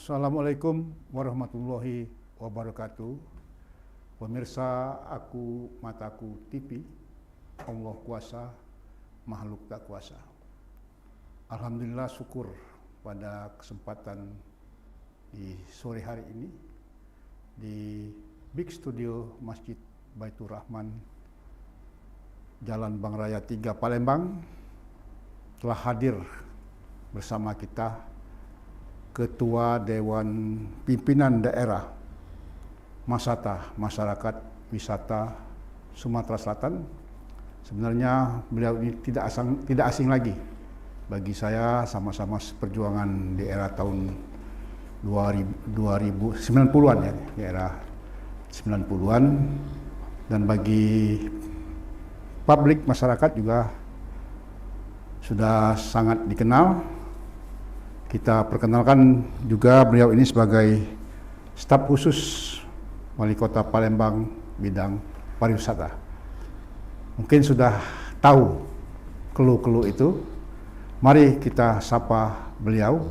Assalamualaikum warahmatullahi wabarakatuh. Pemirsa Aku Mataku TV, Allah kuasa, makhluk tak kuasa. Alhamdulillah, syukur pada kesempatan di sore hari ini di Big Studio Masjid Baitur Rahman, Jalan Bang Raya 3 Palembang, telah hadir bersama kita Ketua Dewan Pimpinan Daerah Masata, Masyarakat Wisata Sumatera Selatan. Sebenarnya beliau ini tidak asing lagi bagi saya, sama-sama perjuangan di era tahun 90-an ya, di era 90-an, dan bagi publik masyarakat juga sudah sangat dikenal. Kita perkenalkan juga beliau ini sebagai staf khusus Wali Kota Palembang bidang pariwisata. Mungkin sudah tahu clue-clue itu. Mari kita sapa beliau.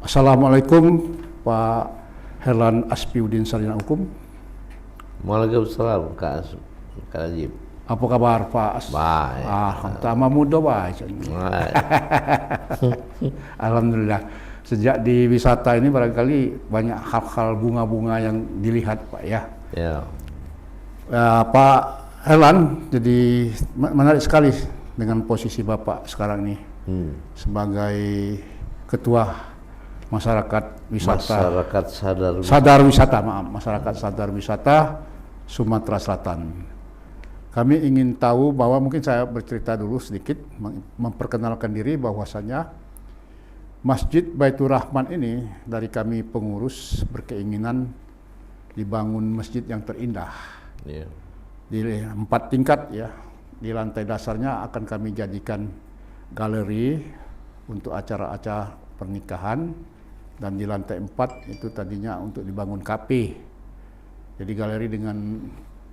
Assalamualaikum Pak Herlan Aspiudin Sarjana Hukum. Waalaikumsalam Kak Najib. Apa kabar Pak? Baik. Sama muda baik. Alhamdulillah. Sejak di wisata ini barangkali banyak hal-hal bunga-bunga yang dilihat Pak ya. Ya. Pak Herlan, jadi menarik sekali dengan posisi Bapak sekarang ini sebagai Ketua Masyarakat Wisata. Masyarakat Sadar Wisata Sumatera Selatan. Kami ingin tahu bahwa mungkin saya bercerita dulu sedikit, memperkenalkan diri bahwasanya Masjid Baitur Rahman ini dari kami pengurus berkeinginan dibangun masjid yang terindah. Yeah. Di 4 tingkat ya. Di lantai dasarnya akan kami jadikan galeri untuk acara-acara pernikahan, dan di lantai 4 itu tadinya untuk dibangun kafe. Jadi galeri dengan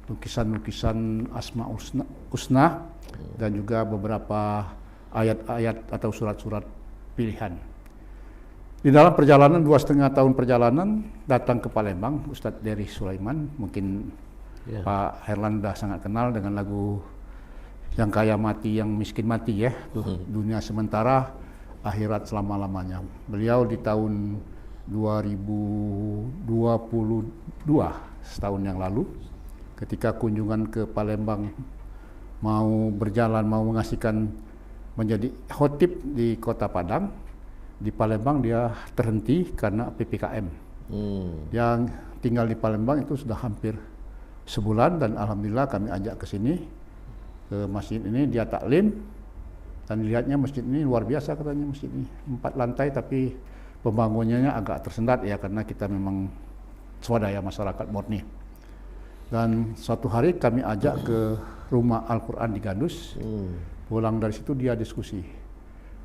lukisan-lukisan Asmaul Husna dan juga beberapa ayat-ayat atau surat-surat pilihan. Di dalam perjalanan 2,5 tahun perjalanan datang ke Palembang, Ustadz Dery Sulaiman, mungkin Pak Herlan sudah sangat kenal dengan lagu Yang Kaya Mati, Yang Miskin Mati ya, dunia sementara, akhirat selama-lamanya. Beliau di tahun 2022, setahun yang lalu, ketika kunjungan ke Palembang, mau berjalan, mau mengasihkan menjadi khotib di Kota Padang, di Palembang dia terhenti karena PPKM. Yang tinggal di Palembang itu sudah hampir sebulan, dan alhamdulillah kami ajak ke sini, ke masjid ini, dia taklim, dan dilihatnya masjid ini luar biasa katanya. Masjid ini 4 lantai tapi pembangunannya agak tersendat ya, karena kita memang swadaya masyarakat murni. Dan suatu hari kami ajak ke rumah Al-Quran di Gandus. Pulang dari situ dia diskusi.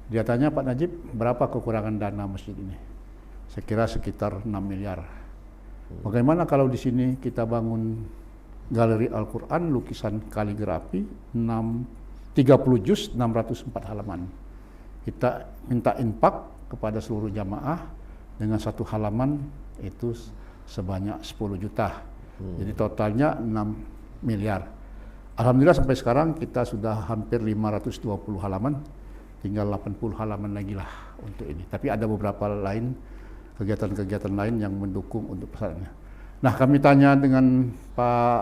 Dia tanya, Pak Najib, berapa kekurangan dana masjid ini? Saya kira sekitar 6 miliar. Bagaimana kalau di sini kita bangun galeri Al-Quran, lukisan kaligrafi, 30 juz, 604 halaman. Kita minta infak kepada seluruh jamaah dengan 1 halaman itu sebanyak 10 juta. Jadi totalnya 6 miliar. Alhamdulillah sampai sekarang kita sudah hampir 520 halaman, tinggal 80 halaman lagi lah untuk ini. Tapi ada beberapa lain, kegiatan-kegiatan lain yang mendukung untuk pesannya. Nah, kami tanya dengan Pak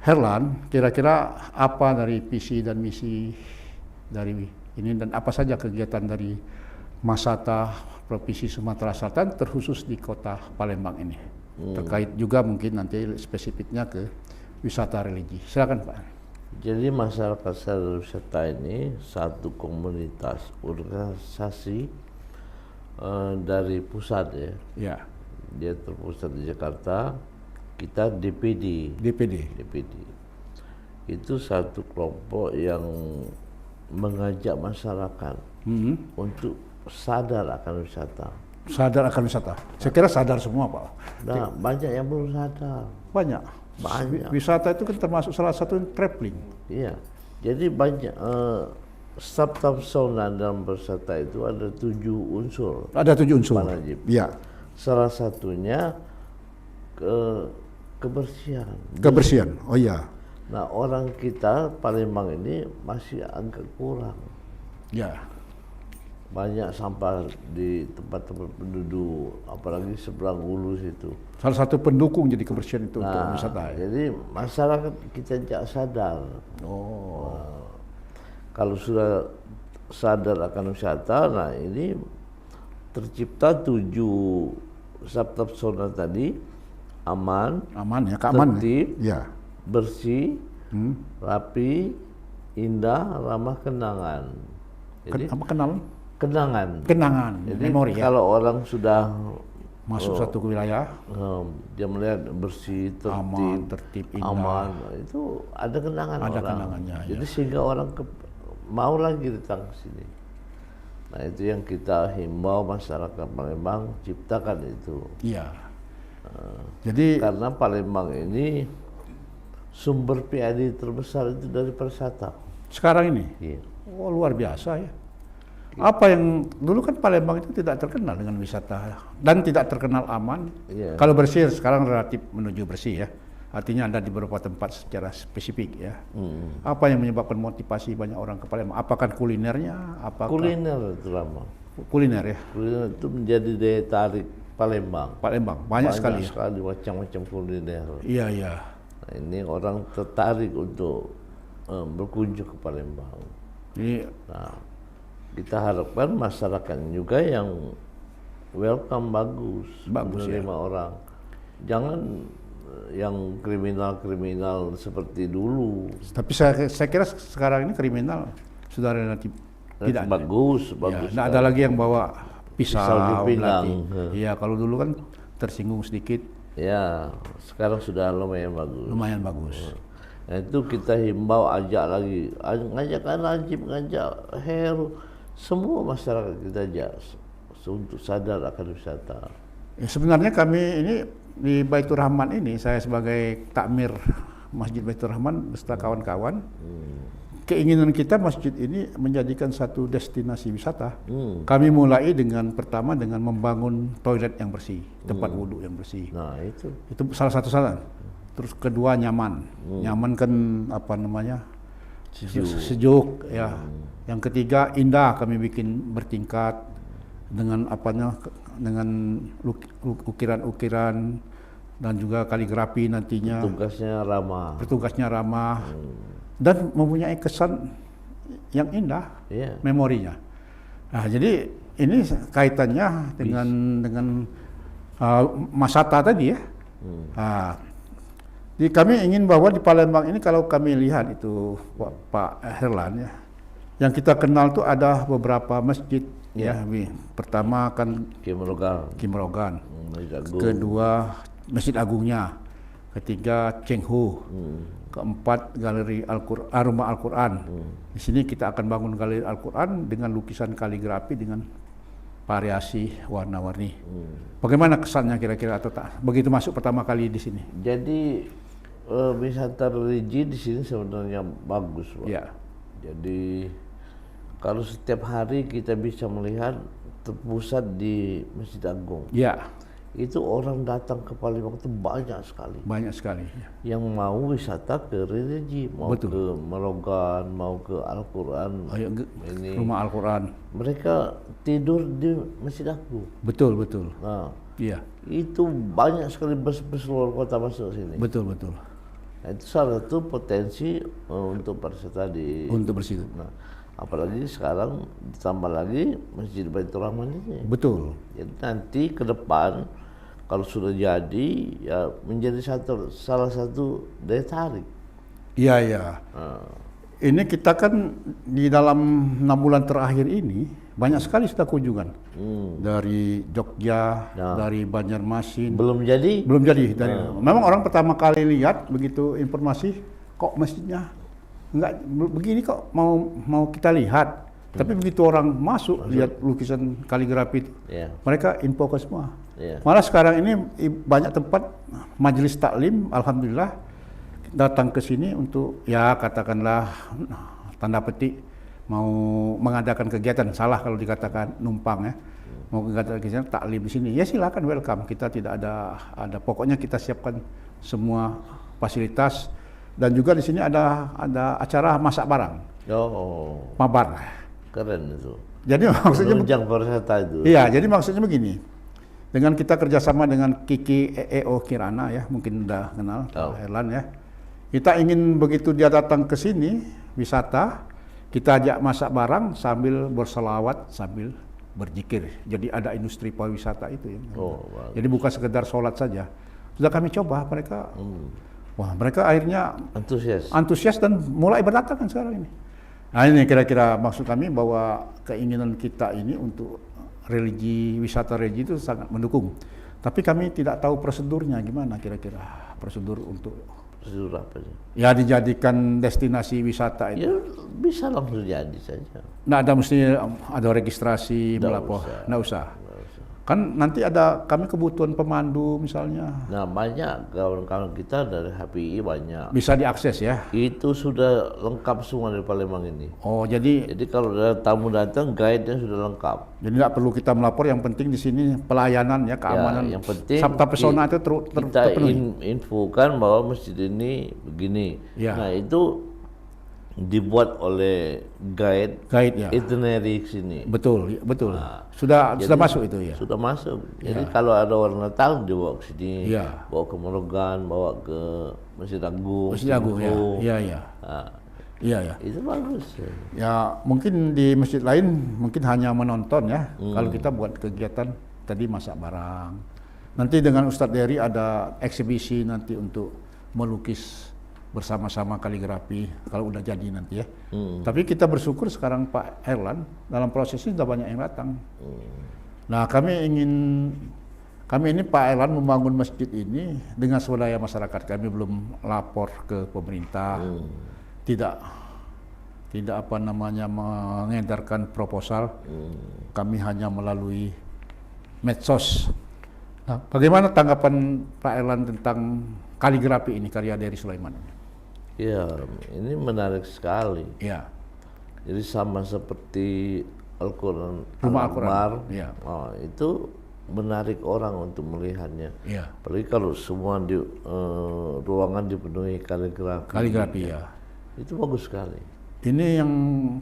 Herlan, kira-kira apa dari visi dan misi dari ini, dan apa saja kegiatan dari Masata Provinsi Sumatera Selatan, terkhusus di Kota Palembang ini. Terkait juga mungkin nanti spesifiknya ke wisata religi. Silakan Pak. Jadi masyarakat sadar wisata ini satu komunitas organisasi dari pusat ya. Ya. Dia terpusat di Jakarta. Kita DPD. Itu satu kelompok yang mengajak masyarakat untuk sadar akan wisata. Sadar akan wisata. Saya kira sadar semua Pak. Nah, banyak yang belum sadar. Banyak. Wisata itu kan termasuk salah satu traveling. Iya. Jadi banyak Sabta dalam persata itu ada 7 unsur. Ada 7 unsur. Pak Najib. Ya. Salah satunya kebersihan. Kebersihan. Oh iya. Nah, orang kita Palembang ini masih agak kurang. Ya. Banyak sampah di tempat-tempat penduduk, apalagi seberang hulu situ. Salah satu pendukung jadi kebersihan itu untuk wisata. Jadi masyarakat kita tidak sadar. Oh. Kalau sudah sadar akan wisata, nah ini tercipta 7 Sabta Pesona tadi, aman, Aman ya, keamanan. tertib, Ya. bersih, rapi, indah, ramah kenangan. Jadi Apa kenal? kenangan. Jadi Memori ya. kalau orang sudah Masuk satu wilayah, dia melihat bersih, aman, tertib, tertib, indah. aman, itu ada kenangan Ada orang. kenangannya, Jadi sehingga orang mau lagi datang ke sini. Nah, itu yang kita himbau masyarakat Palembang ciptakan itu. Iya. Jadi Karena Palembang ini sumber PAD terbesar itu dari pariwisata. sekarang ini, Iya. oh luar biasa ya. Apa yang dulu kan Palembang itu tidak terkenal dengan wisata dan tidak terkenal aman. Iya. Kalau bersih sekarang relatif menuju bersih ya. Artinya ada di beberapa tempat secara spesifik ya. Apa yang menyebabkan motivasi banyak orang ke Palembang? Apakah kulinernya? Apakah Kuliner terutama. kuliner ya? Kuliner itu menjadi daya tarik Palembang. Palembang banyak sekali ya. sekali macam-macam kuliner. Iya iya. Nah, ini orang tertarik untuk berkunjung ke Palembang. Ini Nah, kita harapkan masyarakat juga yang welcome bagus menerima orang. Jangan yang kriminal-kriminal seperti dulu. tapi saya kira sekarang ini kriminal sudah relatif tidak ada. bagus. Tidak ada lagi yang bawa pisau dipinggang. belati. Iya, kalau dulu kan tersinggung sedikit, Ya, sekarang sudah lumayan bagus. lumayan bagus. Nah, itu kita himbau, ajak lagi, ngajak Najib, ngajak Heru, semua masyarakat kita ajak untuk sadar akan wisata. Ya, sebenarnya kami ini di Baitur Rahman ini, saya sebagai takmir Masjid Baitur Rahman beserta kawan-kawan, keinginan kita masjid ini menjadikan satu destinasi wisata. Kami mulai pertama dengan membangun toilet yang bersih, tempat wudhu yang bersih. Nah, itu Salah satu saran. Terus kedua nyaman. Nyaman kan apa namanya? Sejuk ya. Yang ketiga indah, kami bikin bertingkat dengan dengan ukiran-ukiran dan juga kaligrafi nantinya. Petugasnya ramah. Dan mempunyai kesan yang indah, memorinya. Nah, jadi ini kaitannya dengan Masata tadi ya. Nah, jadi kami ingin bahwa di Palembang ini kalau kami lihat itu Pak Herlan ya, yang kita kenal tuh ada beberapa masjid ya. Pertama kan Kim Rogan, kedua Masjid Agungnya, ketiga Cheng Ho, keempat Galeri Rumah Al-Quran. Di sini kita akan bangun Galeri Al-Quran dengan lukisan kaligrafi dengan variasi warna-warni. Bagaimana kesannya kira-kira atau tak? Begitu masuk pertama kali di sini. Jadi wisata religi di sini sebenarnya bagus, Pak. Ya. Jadi kalau setiap hari kita bisa melihat terpusat di Masjid Agung. Ya. Itu orang datang ke Palembang itu banyak sekali. Banyak sekali. Yang mau wisata ke religi, mau Betul. ke Merogan, mau ke Al-Quran. Ini Rumah Al-Quran. Mereka tidur di Masjid Agung. Betul, betul. Nah, Iya. itu banyak sekali bus-bus luar kota masuk sini. Betul, betul. Nah, itu salah satu potensi untuk pariwisata di. Untuk bersih. Nah, apalagi sekarang ditambah lagi Masjid Baitur Rahman ini. Betul. Jadi nanti ke depan kalau sudah jadi ya menjadi salah satu daya tarik. Iya, iya. Ini kita kan di dalam 6 bulan terakhir ini banyak sekali sudah kunjungan dari Jogja, dari Banjarmasin. Belum jadi? Belum jadi. Memang orang pertama kali lihat begitu informasi, kok masjidnya enggak begini kok mau kita lihat. Tapi begitu orang masuk lihat lukisan kaligrafi itu, mereka info ke semua. Malah sekarang ini banyak tempat majelis taklim, alhamdulillah datang ke sini untuk ya katakanlah tanda petik mau mengadakan kegiatan, salah kalau dikatakan numpang ya, mau mengadakan kegiatan taklim di sini, ya silakan, welcome. Kita tidak ada pokoknya kita siapkan semua fasilitas, dan juga di sini ada acara masak barang, Oh, mabar. keren itu. Jadi maksudnya Penunjang pariwisata itu. iya, jadi maksudnya begini. Dengan kita kerjasama dengan Kiki EO Kirana ya, mungkin udah kenal Tahu. Pak Erlan ya. Kita ingin begitu dia datang ke sini wisata, kita ajak masak barang sambil berselawat sambil berzikir. Jadi ada industri pariwisata itu ya. Oh, bagus. Jadi bukan sekedar sholat saja. Sudah kami coba, mereka wah, mereka akhirnya antusias dan mulai berdatangan sekarang ini. Nah, ini kira-kira maksud kami bahwa keinginan kita ini untuk wisata religi itu sangat mendukung. Tapi kami tidak tahu prosedurnya gimana kira-kira prosedur untuk Prosedur apa sih? ya dijadikan destinasi wisata itu. Ya bisa langsung jadi saja. Nah, ada mesti ada registrasi melapor. Nggak usah. Kan nanti ada kami kebutuhan pemandu misalnya. Nah, banyak kawan-kawan kita dari HPI banyak. Bisa diakses ya. Itu sudah lengkap semua di Palembang ini. Oh, jadi Kalau ada tamu datang, guide-nya sudah lengkap. nggak perlu kita melapor, yang penting di sini pelayanan ya, keamanan. yang penting Sabta Pesona itu kita terpenuhi. infokan bahwa masjid ini begini. Ya. Nah, itu dibuat oleh guide Guide ya. itinerary sini. Betul, betul. Sudah masuk itu ya. Sudah masuk. Jadi kalau ada orang datang dibawa ke sini, Ya. bawa ke Morogan, bawa ke Masjid Agung. Masjid Agung ya. Timur. Iya, iya. Nah, Iya, ya. itu bagus. Ya, mungkin di masjid lain mungkin hanya menonton ya. Kalau kita buat kegiatan tadi masak barang. Nanti dengan Ustadz Dery ada eksibisi nanti untuk melukis bersama-sama kaligrafi kalau udah jadi nanti ya. Tapi kita bersyukur sekarang Pak Erlan dalam proses ini sudah banyak yang datang. Nah, kami ini Pak Erlan membangun masjid ini dengan swadaya masyarakat. Kami belum lapor ke pemerintah. Tidak apa namanya mengedarkan proposal. Kami hanya melalui medsos. Nah, bagaimana tanggapan Pak Erlan tentang kaligrafi ini, karya dari Sulaiman? Ya, ini menarik sekali. Ya. Jadi sama seperti Al-Quran, Rumah Al-Akbar, Al-Quran, ya. Itu menarik orang untuk melihatnya. Ya. Apalagi kalau semua di ruangan dipenuhi kaligrafi. Kaligrafi ya. Itu bagus sekali. Ini yang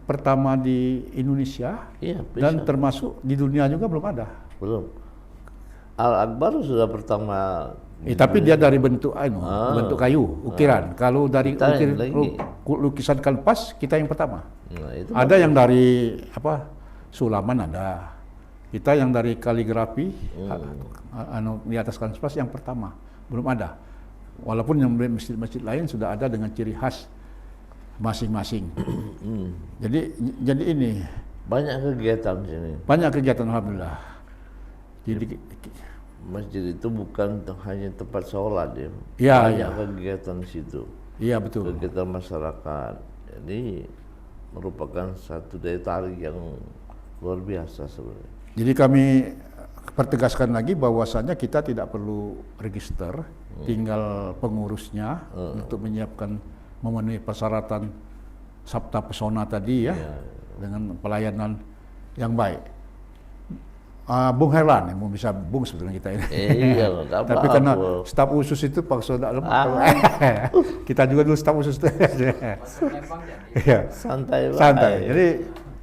pertama di Indonesia Iya, dan termasuk di dunia juga belum ada. belum. Al-Akbar sudah pertama. Tapi dia dari bentuk bentuk kayu, ukiran. Kalau dari Kita yang lagi. lukisan kanvas kita yang pertama. Nah, itu Ada yang dari sulaman ada. Kita yang dari kaligrafi di atas kanvas yang pertama, belum ada. Walaupun yang masjid-masjid lain sudah ada dengan ciri khas masing-masing. Jadi ini banyak kegiatan di sini. banyak kegiatan alhamdulillah. Jadi Masjid itu bukan hanya tempat sholat ya. Iya, Banyak iya. kegiatan di situ. iya betul. Kegiatan masyarakat. Jadi merupakan satu daya tarik yang luar biasa sebenarnya. Jadi kami pertegaskan lagi bahwasannya kita tidak perlu register, tinggal pengurusnya untuk menyiapkan memenuhi persyaratan Sabta Pesona tadi ya, dengan pelayanan yang baik. Bung Herlan, mau bisa Bung sebetulnya kita ini. Iya, nggak Tapi apa-apa. karena staf khusus itu Pak Soda kita juga dulu staf khusus itu. Iya. Santai banget. Santai. Jadi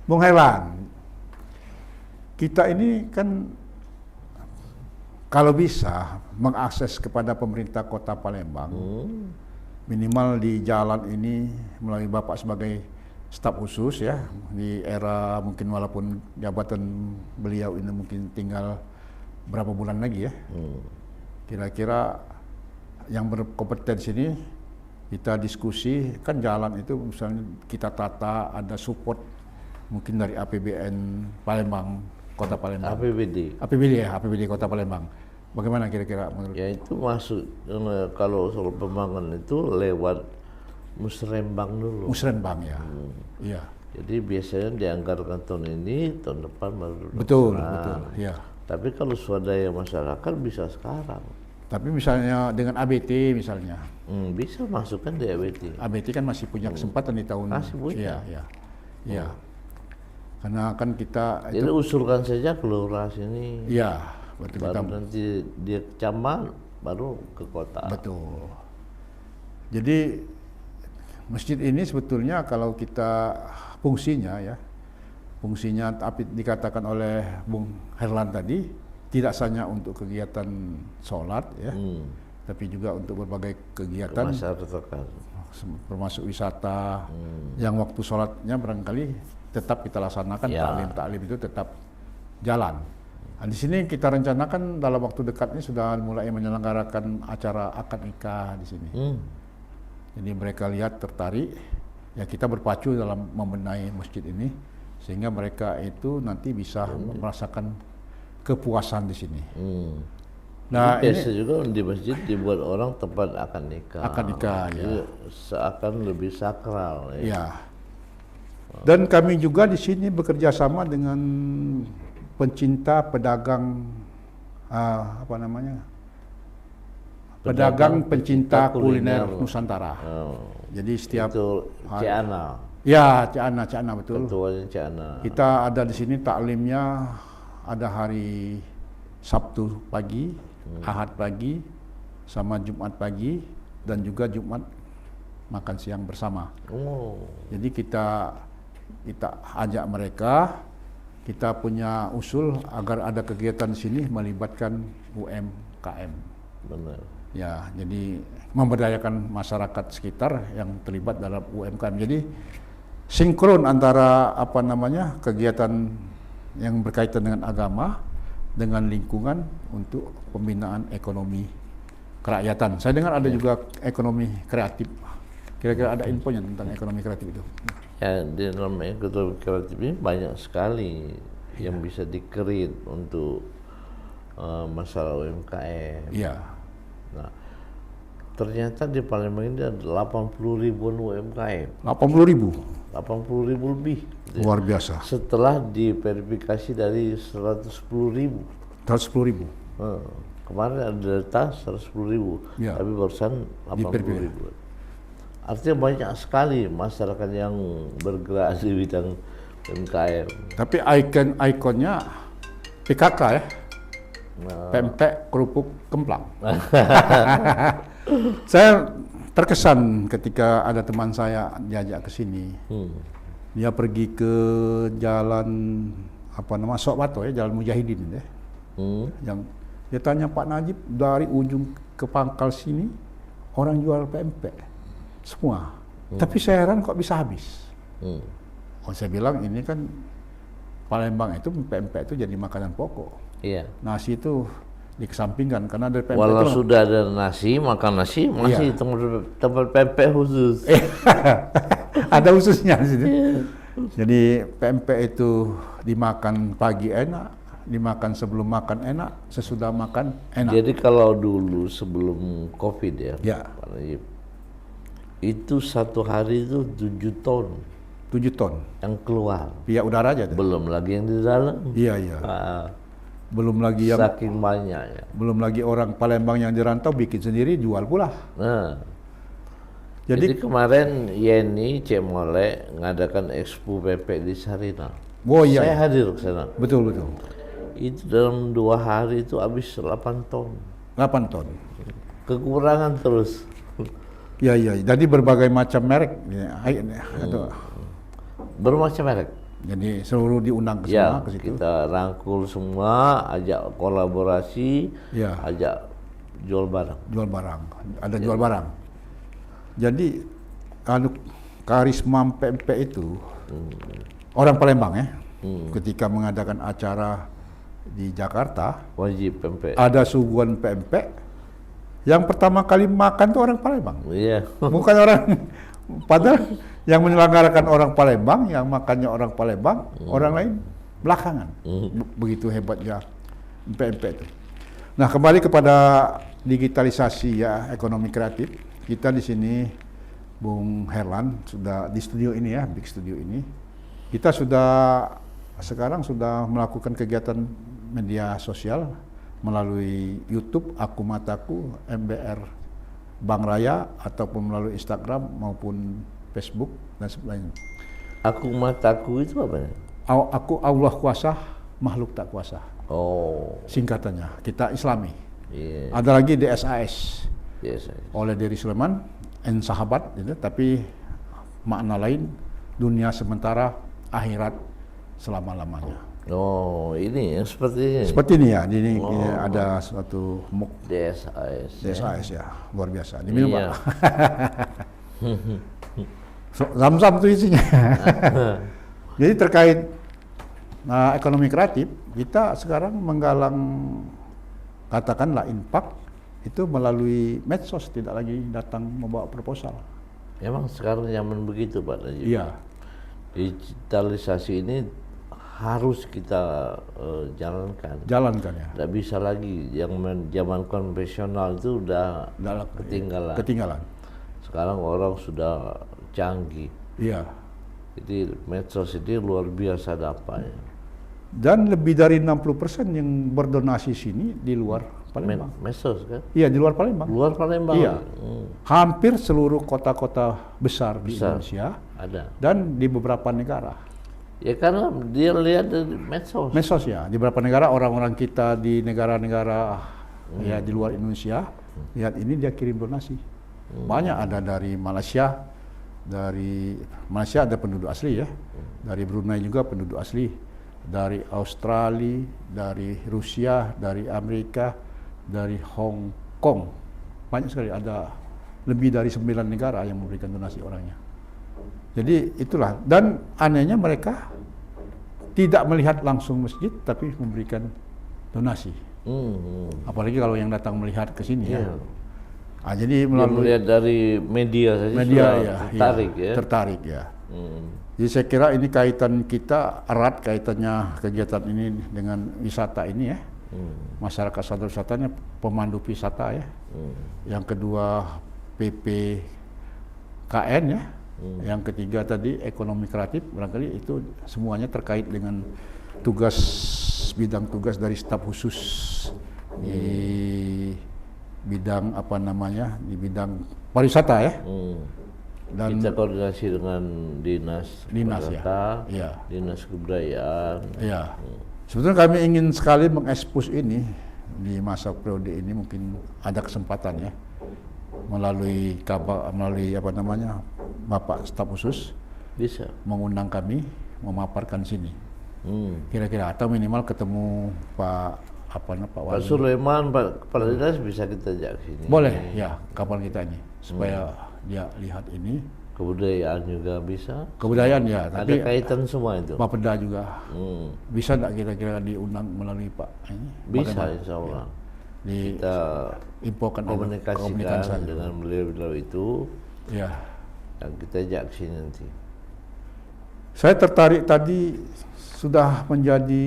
Bung Herlan, kita ini kan kalau bisa mengakses kepada pemerintah Kota Palembang, minimal di jalan ini melalui Bapak sebagai staf khusus ya, di era mungkin walaupun jabatan beliau ini mungkin tinggal berapa bulan lagi ya. Kira-kira yang berkompetensi ini kita diskusi, kan jalan itu misalnya kita tata, ada support mungkin dari APBN Palembang, Kota Palembang. APBD Kota Palembang. Bagaimana kira-kira menurut? Ya itu masuk kalau soal pembangunan itu lewat Musrembang dulu. Musrembang ya. Iya. Jadi biasanya dianggarkan tahun ini, tahun depan baru. Betul, Nah, betul. Iya. Tapi kalau swadaya masyarakat bisa sekarang. Tapi misalnya dengan ABT misalnya. Bisa masukkan di ABT. ABT kan masih punya kesempatan di tahun Masih punya. Iya, iya. Iya. Karena kan kita Jadi usulkan saja ke lurah sini, ya betul kita baru nanti dia kecamatan, baru ke kota. betul. Jadi masjid ini sebetulnya kalau kita fungsinya tapi dikatakan oleh Bung Herlan tadi tidak hanya untuk kegiatan sholat ya, tapi juga untuk berbagai kegiatan Masyarakat. termasuk wisata yang waktu sholatnya barangkali tetap kita laksanakan, Ya. taklim itu tetap jalan. Nah, di sini kita rencanakan dalam waktu dekat ini sudah mulai menyelenggarakan acara akad nikah di sini. Jadi mereka lihat tertarik, ya kita berpacu dalam membenahi masjid ini sehingga mereka itu nanti bisa merasakan kepuasan di sini. Nah, Jadi biasa juga di masjid dibuat orang tempat akad nikah. Akad nikah, ya. Jadi seakan lebih sakral. Ya. Ya. Dan kami juga di sini bekerja sama dengan pencinta pedagang pedagang pencinta kuliner Nusantara. Oh, Jadi setiap itu Ciana, ya Cik Ana betul. ketuanya Ciana. Kita ada di sini taklimnya ada hari Sabtu pagi, Ahad pagi, sama Jumat pagi dan juga Jumat makan siang bersama. Oh, Jadi kita ajak mereka, kita punya usul agar ada kegiatan di sini melibatkan UMKM. benar. Ya, jadi memberdayakan masyarakat sekitar yang terlibat dalam UMKM. Jadi sinkron antara kegiatan yang berkaitan dengan agama dengan lingkungan untuk pembinaan ekonomi kerakyatan. Saya dengar ada juga ekonomi kreatif. Kira-kira ada infonya tentang ekonomi kreatif itu? Ya, di dalam ekonomi kreatif ini banyak sekali yang bisa di-create untuk masalah UMKM. Iya. Nah, ternyata di Palembang ini ada 80 ribuan UMKM, 80.000. 80 ribu lebih. Luar biasa. Setelah diverifikasi dari 110 ribu. 110.000. Kemarin ada data 110 ribu, Ya. tapi barusan 80 ribu. Artinya banyak sekali masyarakat yang bergerak di bidang UMKM. Tapi ikonnya PKK ya. Pempek kerupuk kemplang. Saya terkesan ketika ada teman saya diajak ke sini. Dia pergi ke jalan Sokwato ya, Jalan Mujahidin ya. Yang dia tanya Pak Najib, dari ujung ke pangkal sini orang jual pempek semua. Tapi saya heran kok bisa habis. Oh, saya bilang ini kan Palembang itu pempek itu jadi makanan pokok. Iya. Nasi itu dikesampingkan karena dari pempek Walau itu sudah ada nasi, makan nasi masih tempat pempek khusus. ada ususnya di sini. Jadi pempek itu dimakan pagi enak, dimakan sebelum makan enak, sesudah makan enak. Jadi kalau dulu sebelum COVID ya, Ya. Pak Najib, itu satu hari itu 7 ton 7 ton. yang keluar. Via udara aja tuh. Belum lagi yang di dalam. Iya. Belum lagi yang Saking banyaknya. belum lagi orang Palembang yang dirantau bikin sendiri jual pula. Nah, Jadi jadi kemarin Yeni Cek Mole ngadakan expo pempek di Sarina. oh iya, Saya hadir ke sana. betul. Itu dalam 2 hari itu habis 8 ton. 8 ton. Kekurangan terus. Iya. Jadi berbagai macam merek ya, atau Bermacam merek. jadi seluruh diundang ke Ya, sana ke situ. kita rangkul semua, ajak kolaborasi, Ya. ajak jual barang. Jual barang, ada jual barang. Jadi karisma pempek itu orang Palembang ya, ketika mengadakan acara di Jakarta Wajib pempek. ada suguhan pempek, yang pertama kali makan tuh orang Palembang, Iya. bukan orang padahal yang menyelenggarakan orang Palembang, yang makannya orang Palembang, orang lain belakangan. Begitu hebatnya pempek itu. Nah, kembali kepada digitalisasi ya, ekonomi kreatif. Kita di sini Bung Herlan sudah di studio ini ya, big studio ini. Kita sekarang sudah melakukan kegiatan media sosial melalui YouTube Aku Mataku, MBR Bank Raya, ataupun melalui Instagram maupun Facebook dan sebagainya. Aku Mataku itu apa ya? Aku Allah kuasa, makhluk tak kuasa. Oh, Singkatannya, kita Islami. iya. Ada lagi DSAS Yes. oleh Diri Sulaiman, sahabat, gitu, tapi makna lain, dunia sementara, akhirat selama-lamanya. Oh, ini yang seperti ini. Seperti ini ya, ini ada suatu DSAS. DSAS ya, luar biasa. Diminum Iya. Pak. Zam-zam itu isinya. Jadi terkait ekonomi kreatif, kita sekarang menggalang katakanlah infak itu melalui medsos, tidak lagi datang membawa proposal. Emang sekarang zaman begitu Pak Najib. Iya, Digitalisasi ini harus kita jalankan. jalankan ya. Tidak bisa lagi yang zaman konvensional itu udah Dalam- ketinggalan. Ketinggalan. Sekarang orang sudah canggih. Iya. Jadi medsos ini luar biasa dampaknya. Dan lebih dari 60% yang berdonasi sini di luar Palembang. Medsos kan? Iya, di luar Palembang. Luar Palembang. Iya. Hmm, Hampir seluruh kota-kota besar di Besar. Indonesia ada. dan di beberapa negara. Ya karena dia lihat dari medsos. Medsos ya, di beberapa negara orang-orang kita di negara-negara ya di luar Indonesia, lihat ini dia kirim donasi. Banyak ada dari Malaysia ada penduduk asli ya, dari Brunei juga penduduk asli, dari Australia, dari Rusia, dari Amerika, dari Hong Kong. Banyak sekali, ada lebih dari 9 negara yang memberikan donasi orangnya. Jadi itulah, dan anehnya mereka tidak melihat langsung masjid tapi memberikan donasi. Apalagi kalau yang datang melihat ke sini ya. Jadi Dia melalui melihat dari media saja media sudah ya, tertarik ya, ya. tertarik ya. Hmm. Jadi saya kira ini kaitan kita erat, kaitannya kegiatan ini dengan wisata ini ya. Masyarakat sadar wisatanya, pemandu wisata ya. Yang kedua PPKN ya. Yang ketiga tadi ekonomi kreatif, barangkali itu semuanya terkait dengan bidang tugas dari staf khusus di bidang di bidang pariwisata ya. Dan Kita koordinasi dengan dinas Dinas, ya. pariwisata, Iya. dinas kebudayaan. ya, sebetulnya kami ingin sekali mengekspos ini di masa periode ini, mungkin ada kesempatan ya melalui Bapak staf khusus Bisa. mengundang kami memaparkan sini. Kira-kira atau minimal ketemu Pak Pak Wali. Sulaiman, Pak Kepala Dinas bisa kita ajak sini. Boleh ya, kapan kita ini supaya dia lihat ini. Kebudayaan juga bisa. Kebudayaan ya, Ada tapi kaitan semua itu. Bapeda juga bisa enggak kira-kira diundang melalui Pak ini? Bisa Bagaimana? insya Allah. Di Kita infokan komunikasikan saja. dengan beliau-beliau itu Ya. dan kita ajak sini nanti. Saya tertarik tadi sudah menjadi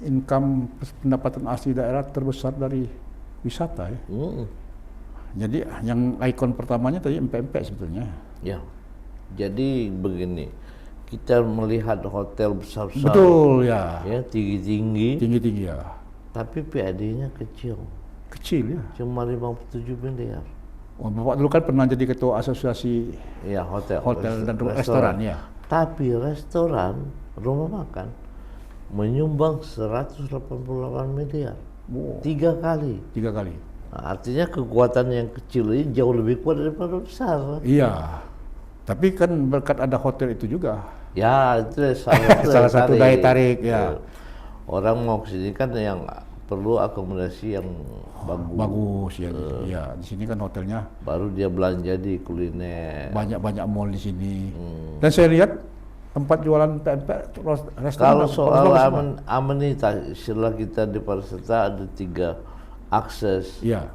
income pendapatan asli daerah terbesar dari wisata ya. Jadi yang ikon pertamanya tadi empek-empek sebetulnya. Ya. Jadi begini, kita melihat hotel besar-besar. Betul ya. Ya, tinggi-tinggi, Tinggi-tinggi ya. tapi PAD-nya kecil. Kecil ya. Cuma 57 miliar. Wah, Bapak dulu kan pernah jadi ketua asosiasi Ya, hotel dan restoran ya. Tapi restoran, rumah makan menyumbang 188 miliar. Wow. 3 kali. 3 kali. Nah, artinya kekuatan yang kecil ini jauh lebih kuat daripada besar. Iya. Tapi kan berkat ada hotel itu juga. Ya, itu salah Satu daya tarik ya. Orang mau ke sini kan yang perlu akomodasi yang bagus. Bagus ya. Iya, di sini kan hotelnya Baru dia belanja di kuliner. banyak mall di sini. Dan saya lihat tempat jualan pempek restoran. Kalau bagus soal semua. amenitas, istilah kita di pariwisata ada 3 akses. Iya.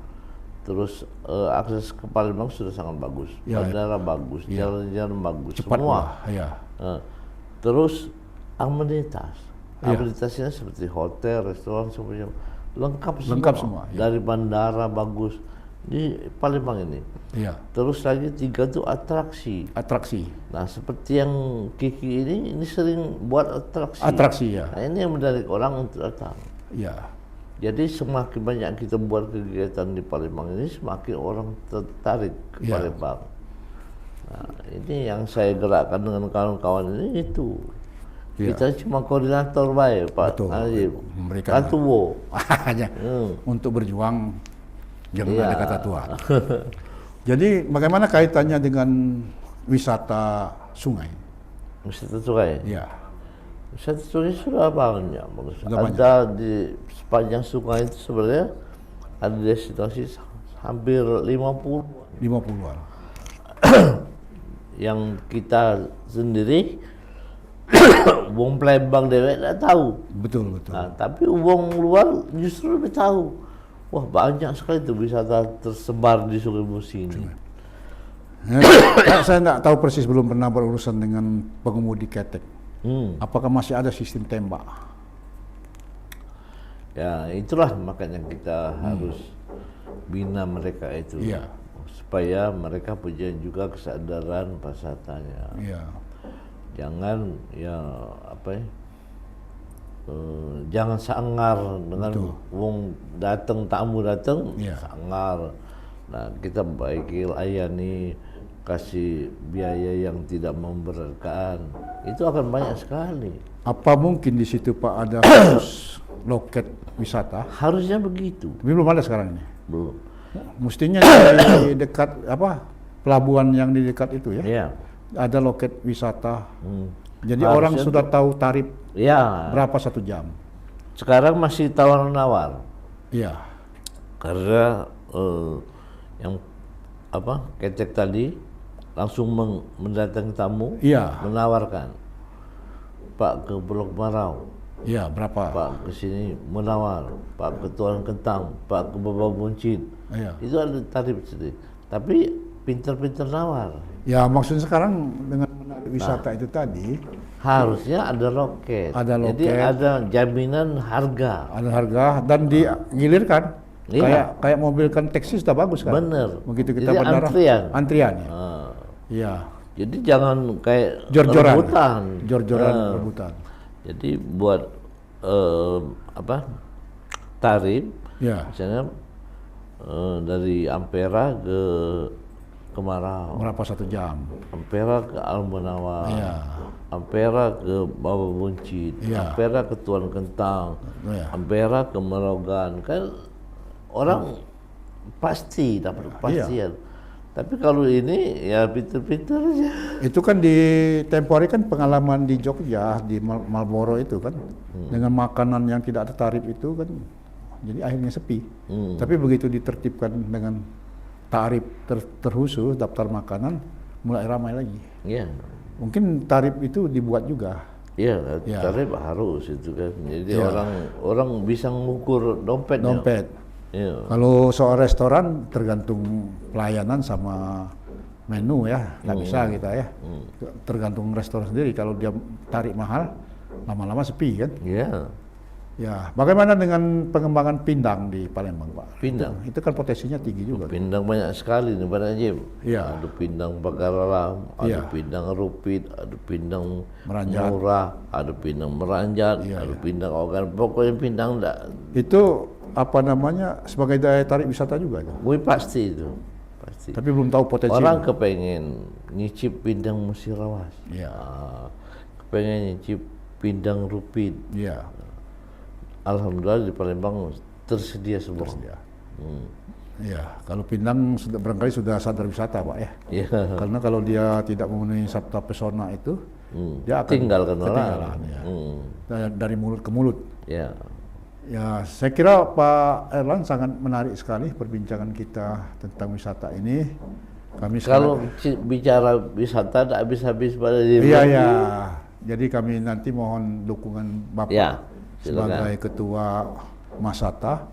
Terus akses ke Palembang sudah sangat bagus, Ya, bandara bagus, jalan-jalan bagus, Cepat semua. lah, ya. Terus amenitas, Ya. amenitasnya seperti hotel, restoran, semuanya lengkap semua. Lengkap semua, ya. Dari bandara bagus di Palembang ini. Iya. Terus lagi 3 tuh atraksi. Atraksi. Nah seperti yang Kiki ini sering buat atraksi. Atraksi ya. Nah ini yang menarik orang untuk datang. Iya. Jadi semakin banyak kita buat kegiatan di Palembang ini, semakin orang tertarik ke Ya. Palembang. Nah, ini yang saya gerakkan dengan kawan-kawan ini itu. Iya. Kita cuma koordinator baik, Pak Betul. Najib. Memberikan Kan tuwo. hanya untuk berjuang jangan Iya. ada kata tua. Jadi bagaimana kaitannya dengan wisata sungai? Wisata sungai. Iya. Wisata sungai sudah banyak. Bagus. Sudah banyak. Ada di sepanjang sungai itu sebenarnya ada destinasi hampir 50 50-an. yang kita sendiri wong Palembang dewek tidak tahu. Betul, betul. Nah, tapi wong luar justru lebih tahu. Wah, banyak sekali tuh wisata tersebar di Sungai Musi ini. Saya tidak tahu persis, belum pernah berurusan dengan pengemudi ketek. Apakah masih ada sistem tembak? Ya, itulah makanya kita harus bina mereka itu. Iya. Supaya mereka punya juga kesadaran pasatanya. Iya. Jangan ya apa ya? Jangan sangar dengan wong datang, tamu datang, Iya. sangar. Nah, kita baiki layani, kasih biaya yang tidak memberatkan. Itu akan banyak sekali. Apa mungkin di situ Pak ada khusus loket wisata? Harusnya begitu. Tapi belum ada sekarang ini. Belum. Mestinya di dekat pelabuhan yang di dekat itu ya. Iya. Ada loket wisata. Jadi Harusnya orang sudah tahu tarif Ya, berapa 1 jam. sekarang masih tawar-menawar. Iya. Karena yang ketek tadi langsung mendatangi tamu, Iya. menawarkan, Pak ke Blok Marau, Iya, berapa? Pak ke sini menawar, Pak ke Tuan Kentang, Pak ke Baba Buncit. Iya. Itu ada tarif sendiri. Tapi pinter-pinter nawar. Ya, maksudnya sekarang dengan menarik wisata itu tadi Harusnya ada loket. Ada Jadi loket. ada jaminan harga. ada harga dan digilirkan. Iya. Kayak mobil kan taksi sudah bagus kan? Bener. Begitu kita Jadi bandara antrian ya. Ah. Iya. Jadi jangan kayak Jor-joran. rebutan. Jor-joran Ah. rebutan. Jadi buat tarif, Ya. misalnya dari Ampera ke Marau, Berapa 1 jam? Ampera ke Almenawar, Iya. Ampera ke Baba Buncit, Iya. Ampera ke Tuan Kentang, Iya. Ampera ke Merogan. Kan orang pasti dapat kepastian. Tapi kalau ini ya pinter-pinter aja. Itu kan di tempo hari kan pengalaman di Jogja, di Marlboro itu kan. Dengan makanan yang tidak ada tarif itu kan jadi akhirnya sepi. Tapi begitu ditertibkan dengan tarif terkhusus daftar makanan, mulai ramai lagi. Iya. Mungkin tarif itu dibuat juga. Iya, Ya. tarif harus itu kan. Jadi Ya. orang bisa mengukur dompetnya. Dompet. Iya. Kalau soal restoran tergantung pelayanan sama menu ya, nggak bisa kita ya. Tergantung restoran sendiri. Kalau dia tarik mahal, lama-lama sepi kan. Iya. Ya, bagaimana dengan pengembangan pindang di Palembang, Pak? Pindang. Itu kan potensinya tinggi juga. Pindang banyak sekali nih Pak Najib. Iya. Ada pindang Bagaralam, ada Iya. pindang Rupit, ada pindang Meranjat. Murah, ada pindang Meranjat, Iya, ada pindang Ogan. Pokoknya pindang enggak. Itu apa namanya sebagai daya tarik wisata juga itu. Gue pasti itu. Pasti. Tapi belum tahu potensi. Orang kepengen nyicip pindang Musirawas. Iya. Kepengen nyicip pindang Rupit. Iya. Alhamdulillah di Palembang tersedia semua. Iya, kalau Pindang sudah barangkali sudah sadar wisata, Pak ya. Iya. Karena kalau dia tidak memenuhi sabta pesona itu, dia akan Tinggalkan orang. ketinggalan, ya. Dari mulut ke mulut. Ya. Ya, saya kira Pak Erlan sangat menarik sekali perbincangan kita tentang wisata ini. Kami Kalau bicara wisata tak habis-habis pada diri. iya ya, jadi kami nanti mohon dukungan Bapak Ya, silakan. sebagai ketua Masata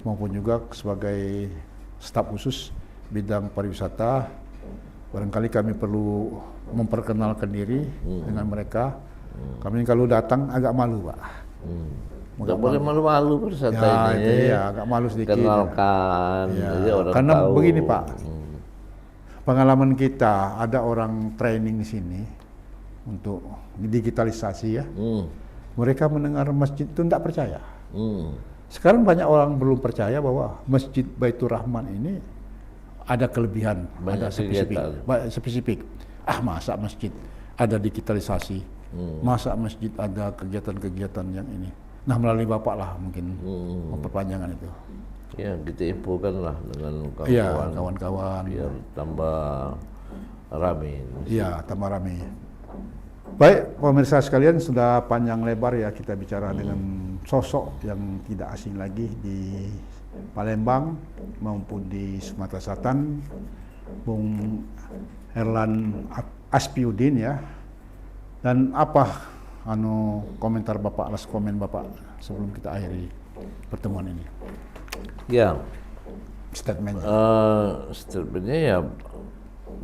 maupun juga sebagai staf khusus bidang pariwisata. Barangkali kami perlu memperkenalkan diri dengan mereka. Kami kalau datang agak malu, Pak. Nggak boleh malu-malu berwisata Ya, ini. itu ya, agak malu sedikit. Kenalkan, Ya, jadi orang karena tahu. begini, Pak. Pengalaman kita ada orang training di sini untuk digitalisasi ya. Mereka mendengar masjid itu tidak percaya. Sekarang banyak orang belum percaya bahwa Masjid Baitur Rahman ini ada kelebihan, Banyak ada spesifik. kegiatan. Spesifik. Masa masjid ada digitalisasi, Masa masjid ada kegiatan-kegiatan yang ini. Nah, melalui Bapak lah mungkin perpanjangan itu. Ya, kita infokan lah dengan Iya, kawan-kawan kawan-kawan. biar tambah rame. Iya, tambah rame. Baik, pemirsa sekalian, sudah panjang lebar ya kita bicara dengan sosok yang tidak asing lagi di Palembang maupun di Sumatera Selatan, Bung Erlan Aspiudin ya. Dan apa komentar Bapak, last komen Bapak sebelum kita akhiri pertemuan ini? Ya, Statementnya. statementnya ya,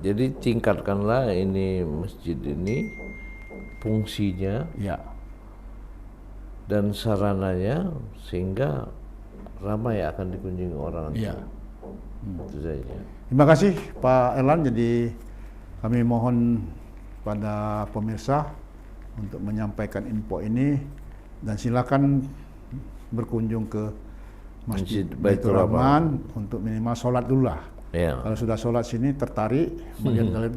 jadi tingkatkanlah ini masjid ini fungsinya Ya, dan sarananya sehingga ramai akan dikunjungi orang. iya. Itu saja. Terima kasih Pak Erlan. Jadi kami mohon pada pemirsa untuk menyampaikan info ini dan silakan berkunjung ke Masjid Baitur Rahman untuk minimal sholat dulu lah. Ya. Kalau sudah sholat sini tertarik,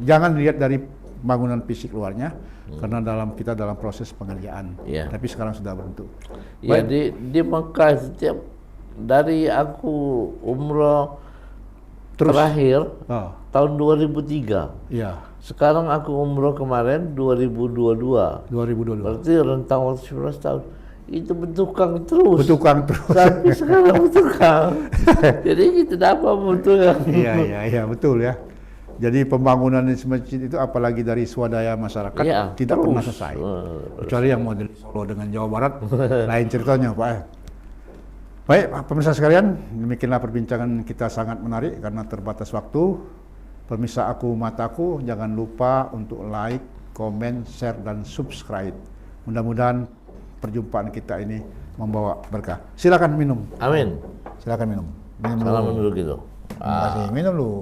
jangan lihat dari bangunan fisik luarnya, karena kita dalam proses pengerjaan. Ya. Tapi sekarang sudah berbentuk. Ya, di Mekah setiap dari aku umroh terakhir tahun 2003. Iya, Sekarang aku umroh kemarin 2022. 2022. Berarti rentang waktu 11 tahun. Itu bertukang terus. Bertukang terus. Sampai sekarang bertukang. Jadi kita dapat bertukang. Iya, betul ya. Jadi pembangunan di masjid itu apalagi dari swadaya masyarakat Ya, tidak terus. pernah selesai. Kecuali yang model Solo dengan Jawa Barat, lain ceritanya Pak. Baik, pemirsa sekalian, demikianlah perbincangan kita sangat menarik karena terbatas waktu. Pemirsa Aku Mataku, jangan lupa untuk like, komen, share, dan subscribe. Mudah-mudahan perjumpaan kita ini membawa berkah. Silakan minum. Amin. Silakan minum. Minum Salam dulu. dulu gitu. Terima kasih. Minum dulu.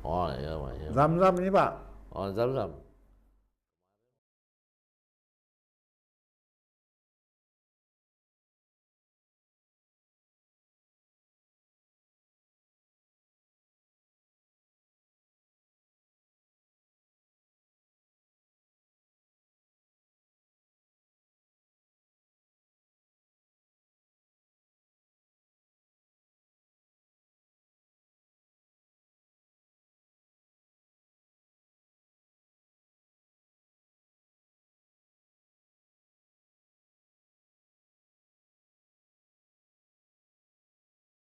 Oh iya, iya. Zam-zam ini Pak. Oh, zam-zam.